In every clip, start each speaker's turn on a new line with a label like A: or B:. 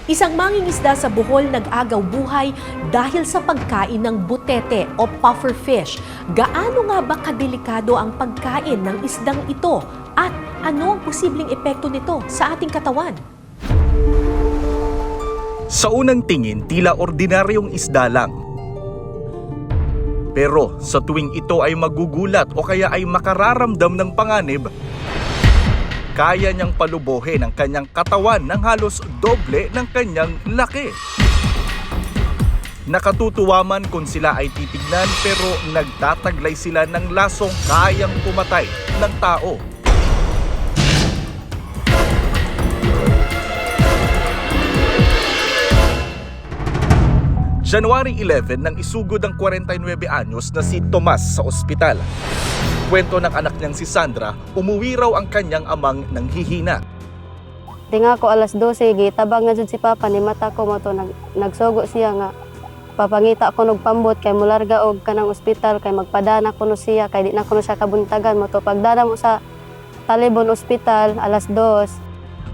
A: Isang mangingisda sa Bohol nag-agaw buhay dahil sa pagkain ng butete o puffer fish. Gaano nga ba kadelikado ang pagkain ng isdang ito at ano ang posibleng epekto nito sa ating katawan?
B: Sa unang tingin, tila ordinaryong isda lang. Pero sa tuwing ito ay magugulat o kaya ay makararamdam ng panganib, kaya niyang palubuhin ang kanyang katawan ng halos doble ng kanyang laki. Nakatutuwa man kung sila ay titignan pero nagtataglay sila ng lasong kayang pumatay ng tao. January 11 nang isugod ang 49 anyos na si Tomas sa ospital. Kwento ng anak niyang si Sandra, umuwi raw ang kanyang amang nanghihina.
C: Tinga ko alas 12, gitabang na jud si Papa ni mata ko mo to nagsugo siya nga papangita ko og pambot kay mularga og kanang ospital kay magpadana ko no siya kay di na ko no siya kabuntagan mo to pagdana mo sa Talibon Ospital alas 2.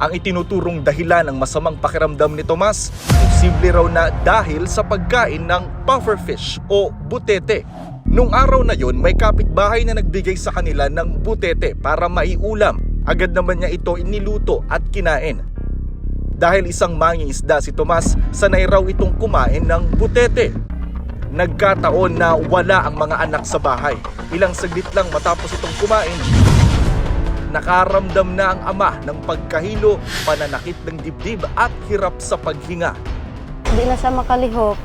B: Ang itinuturong dahilan ng masamang pakiramdam ni Tomas, posible raw na dahil sa pagkain ng puffer fish o butete. Nung araw na yon, may kapitbahay na nagbigay sa kanila ng butete para maiulam. Agad naman niya ito iniluto at kinain. Dahil isang mangingisda si Tomas, sanay raw itong kumain ng butete. Nagkataon na wala ang mga anak sa bahay. Ilang saglit lang matapos itong kumain, nakaramdam na ang ama ng pagkahilo, pananakit ng dibdib at hirap sa paghinga.
C: Di na siya makalihok,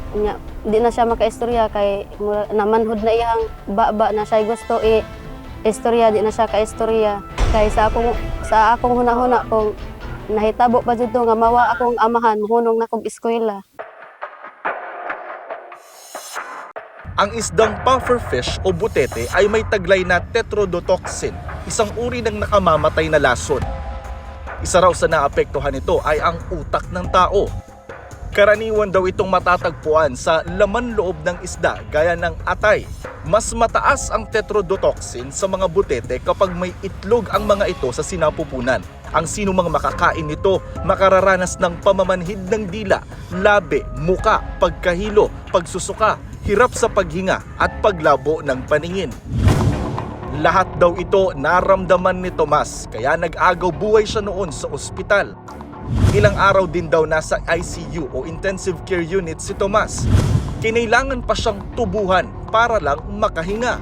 C: di na siya makaistorya kay namanhod na iyang baba na siya gusto istorya, di na siya kaistorya. Kay sa akong hunahuna kung nahitabo pa dito nga mawa akong amahan, hunong na kong eskwela.
B: Ang isdang puffer fish o butete ay may taglay na tetrodotoxin, isang uri ng nakamamatay na lason. Isa raw sa naapektuhan nito ay ang utak ng tao. Karaniwan daw itong matatagpuan sa laman loob ng isda gaya ng atay. Mas mataas ang tetrodotoxin sa mga butete kapag may itlog ang mga ito sa sinapupunan. Ang sino mang makakain nito makararanas ng pamamanhid ng dila, labi, muka, pagkahilo, pagsusuka, hirap sa paghinga at paglabo ng paningin. Lahat daw ito naramdaman ni Tomas kaya nag-agaw buhay siya noon sa ospital. Ilang araw din daw nasa ICU o Intensive Care Unit si Tomas. Kinailangan pa siyang tubuhan para lang makahinga.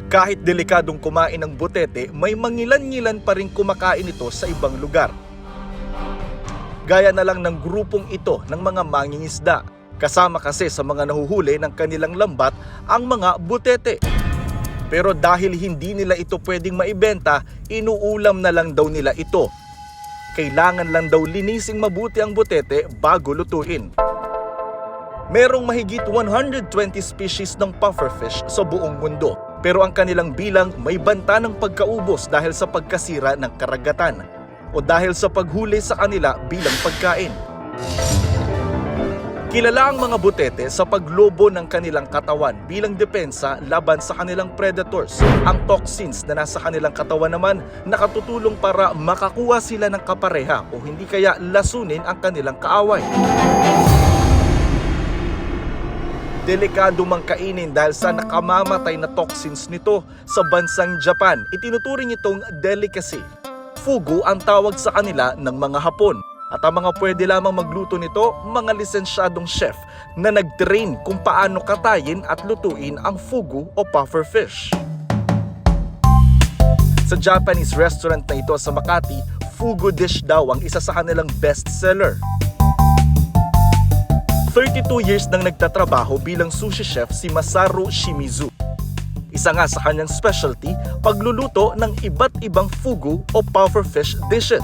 B: Kahit delikadong kumain ng butete, may mangilan-ngilan pa rin kumakain ito sa ibang lugar. Gaya na lang ng grupong ito ng mga mangingisda. Kasama kasi sa mga nahuhuli ng kanilang lambat ang mga butete. Pero dahil hindi nila ito pwedeng maibenta, inuulam na lang daw nila ito. Kailangan lang daw linising mabuti ang butete bago lutuin. Merong mahigit 120 species ng puffer fish sa buong mundo. Pero ang kanilang bilang may banta ng pagkaubos dahil sa pagkasira ng karagatan o dahil sa paghuli sa kanila bilang pagkain. Kilala ang mga butete sa paglobo ng kanilang katawan bilang depensa laban sa kanilang predators. Ang toxins na nasa kanilang katawan naman nakatutulong para makakuha sila ng kapareha o hindi kaya lasunin ang kanilang kaaway. Delikado mang kainin dahil sa nakamamatay na toxins nito sa bansang Japan. Itinuturing itong delicacy. Fugu ang tawag sa kanila ng mga Hapon. At ang mga pwede lamang magluto nito, mga lisensyadong chef na nag-train kung paano katayin at lutuin ang fugu o puffer fish. Sa Japanese restaurant na ito sa Makati, fugu dish daw ang isa sa kanilang best seller. 32 years nang nagtatrabaho bilang sushi chef si Masaru Shimizu. Isa nga sa kanyang specialty, pagluluto ng iba't ibang fugu o puffer fish dishes.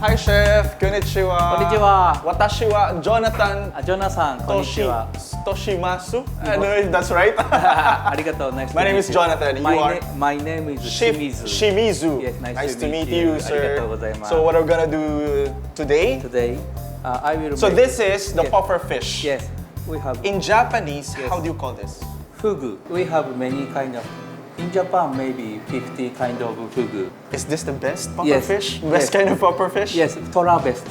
D: Hi, Chef. Konnichiwa.
E: Konnichiwa.
D: Watashi wa Jonathan
E: Jonathan, konnichiwa.
D: Toshimasu. I don't know if that's right.
E: Arigato, nice
D: My
E: to
D: name
E: meet
D: is
E: you.
D: Jonathan.
E: My name is
D: Chef
E: Shimizu.
D: Shimizu.
E: Yes,
D: nice to meet you, sir.
E: Arigatou gozaimasu.
D: So what are we gonna do today?
E: Today, I will
D: So
E: make...
D: this is the
E: Yes.
D: puffer fish.
E: Yes, we have
D: In Japanese,
E: Yes.
D: how do you call this?
E: fugu. We have many kind of In Japan, maybe 50 kind of fugu.
D: Is this the best puffer
E: Yes.
D: fish?
E: Yes.
D: Best kind of puffer fish?
E: Yes, tora best.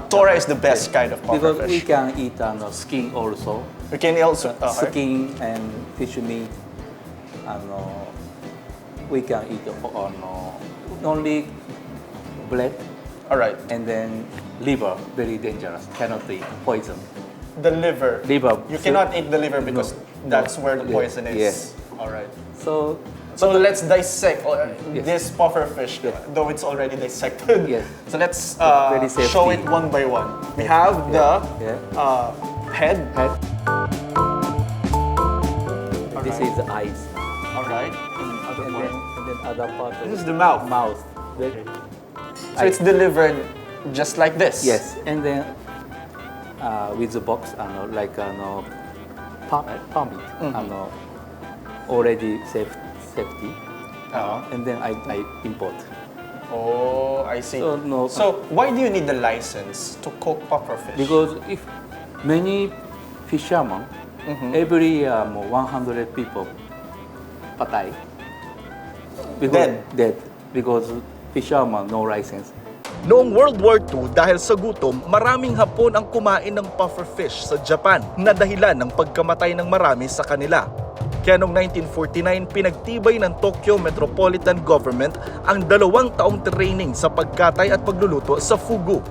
D: Tora is the best kind of puffer
E: Because we
D: fish.
E: can eat skin also.
D: We can also
E: Skin and fish meat. We can eat only blood
D: All right.
E: and then liver. Very dangerous. Cannot eat poison.
D: The liver.
E: Liver.
D: You cannot eat the liver because
E: No.
D: that's where the
E: Yes.
D: poison is.
E: Yes.
D: All right.
E: So
D: So let's dissect
E: Yes.
D: this puffer fish,
E: Yes.
D: though it's already dissected.
E: Yes.
D: So let's
E: Very safety.
D: show it one by one. We have the
E: yeah.
D: head.
E: Head. This is the eyes.
D: All right.
E: And then other part of
D: This is the mouth.
E: mouth.
D: So it's delivered just like this.
E: Yes, and then with the box, like permit, already safety, and then I import.
D: Oh, I see.
E: So, no.
D: So why do you need the license to cook puffer fish?
E: Because if many fishermen, every year 100 people patay. Dead. Because fishermen no license.
B: Noong World War II, dahil sa gutom, maraming Hapon ang kumain ng puffer fish sa Japan na dahilan ng pagkamatay ng marami sa kanila. Kaya noong 1949, pinagtibay ng Tokyo Metropolitan Government ang 2 taong training sa pagkatay at pagluluto sa fugu.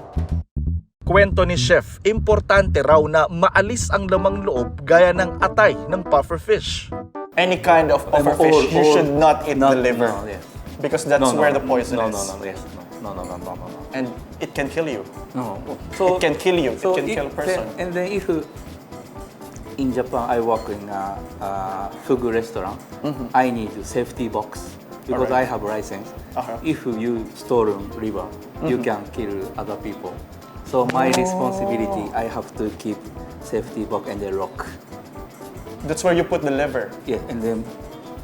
B: Kwento ni Chef, importante raw na maalis ang lamang loob gaya ng atay ng puffer fish.
D: Any kind of puffer fish, you should not eat the liver.
E: No, yes.
D: Because that's where the poison is.
E: Yes, no.
D: And it can kill you.
E: No.
D: It can kill you. It can kill a person.
E: And then if in Japan I work in a fugu restaurant, I need a safety box because
D: Alright.
E: I have license.
D: Uh-huh.
E: If you stolen liver, you can kill other people. So my responsibility, I have to keep safety box and the lock.
D: That's where you put the liver
E: Yes, and then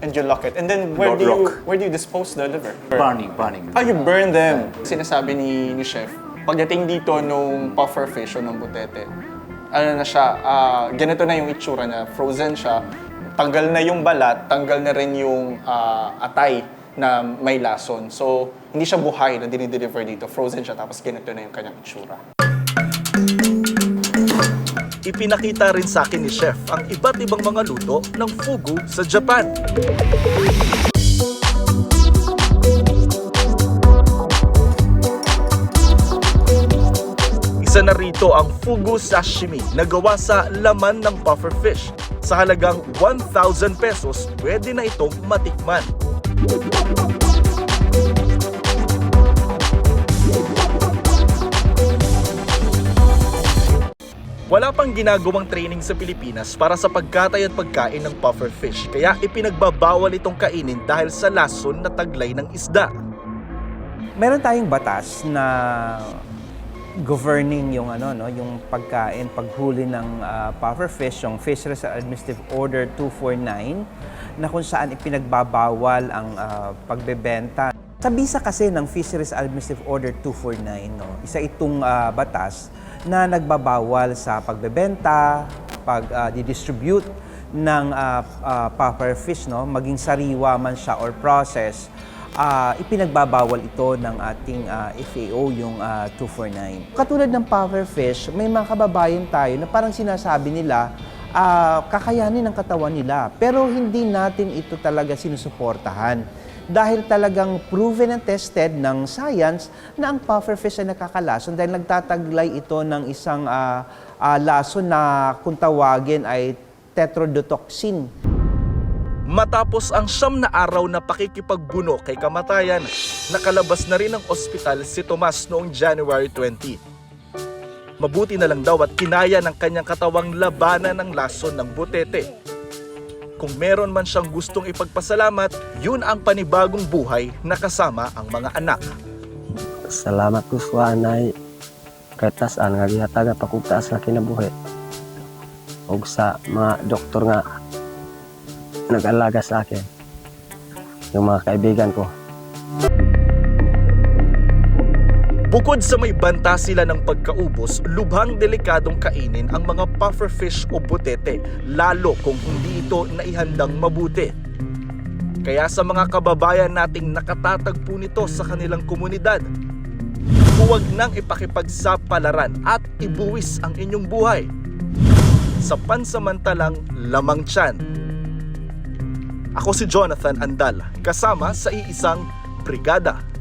D: and you lock it. And then where
E: Lock.
D: do you dispose the liver?
E: burning.
D: Ah, you burn them. Sinasabi ni Chef, pagdating dito nung puffer fish o nung butete, ano na siya, ganito na yung itsura niya. Frozen siya, tanggal na yung balat, tanggal na rin yung atay na may lason. So, hindi siya buhay na dinideliver dito. Frozen siya, tapos ganito na yung kanyang itsura.
B: Ipinakita rin sa akin ni Chef ang iba't ibang mga luto ng fugu sa Japan. Isa na rito ang fugu sashimi na gawa sa laman ng puffer fish. Sa halagang 1,000 pesos, pwede na itong matikman. Wala pang ginagawang training sa Pilipinas para sa pagkatay at pagkain ng puffer fish, kaya ipinagbabawal itong kainin dahil sa lason na taglay ng isda.
F: Meron tayong batas na governing yung yung pagkain, paghuli ng puffer fish, yung Fisheries Administrative Order 249 na kung saan ipinagbabawal ang pagbebenta. Sa bisa kasi ng Fisheries Administrative Order 249, isa itong batas na nagbabawal sa pagbebenta, pag-distribute ng puffer fish, maging sariwa man siya or process. Ipinagbabawal ito ng ating FAO, yung 249. Katulad ng puffer fish, may mga kababayan tayo na parang sinasabi nila, kakayanin ng katawan nila. Pero hindi natin ito talaga sinusuportahan. Dahil talagang proven and tested ng science na ang puffer fish ay nakakalason dahil nagtataglay ito ng isang lason na kung tawagin ay tetrodotoxin.
B: Matapos ang 9 na araw na pakikipagbuno kay kamatayan, nakalabas na rin ng ospital si Tomas noong January 20. Mabuti na lang daw at kinaya ng kanyang katawang labanan ng lason ng butete. Kung meron man siyang gustong ipagpasalamat, yun ang panibagong buhay na kasama ang mga anak.
G: Salamat ko sa anay katasan nga gihatag pakugta sa kinabuhi. Og sa mga doktor nga nag-alaga sa akin. Yung mga kaibigan ko.
B: Bukod sa may banta sila ng pagkaubos, lubhang delikadong kainin ang mga puffer fish o butete, lalo kung hindi ito naihandang mabuti. Kaya sa mga kababayan nating nakatatagpo nito sa kanilang komunidad, huwag nang ipakipagsapalaran at ibuwis ang inyong buhay sa pansamantalang lamang tiyan. Ako si Jonathan Andal, kasama sa iisang brigada.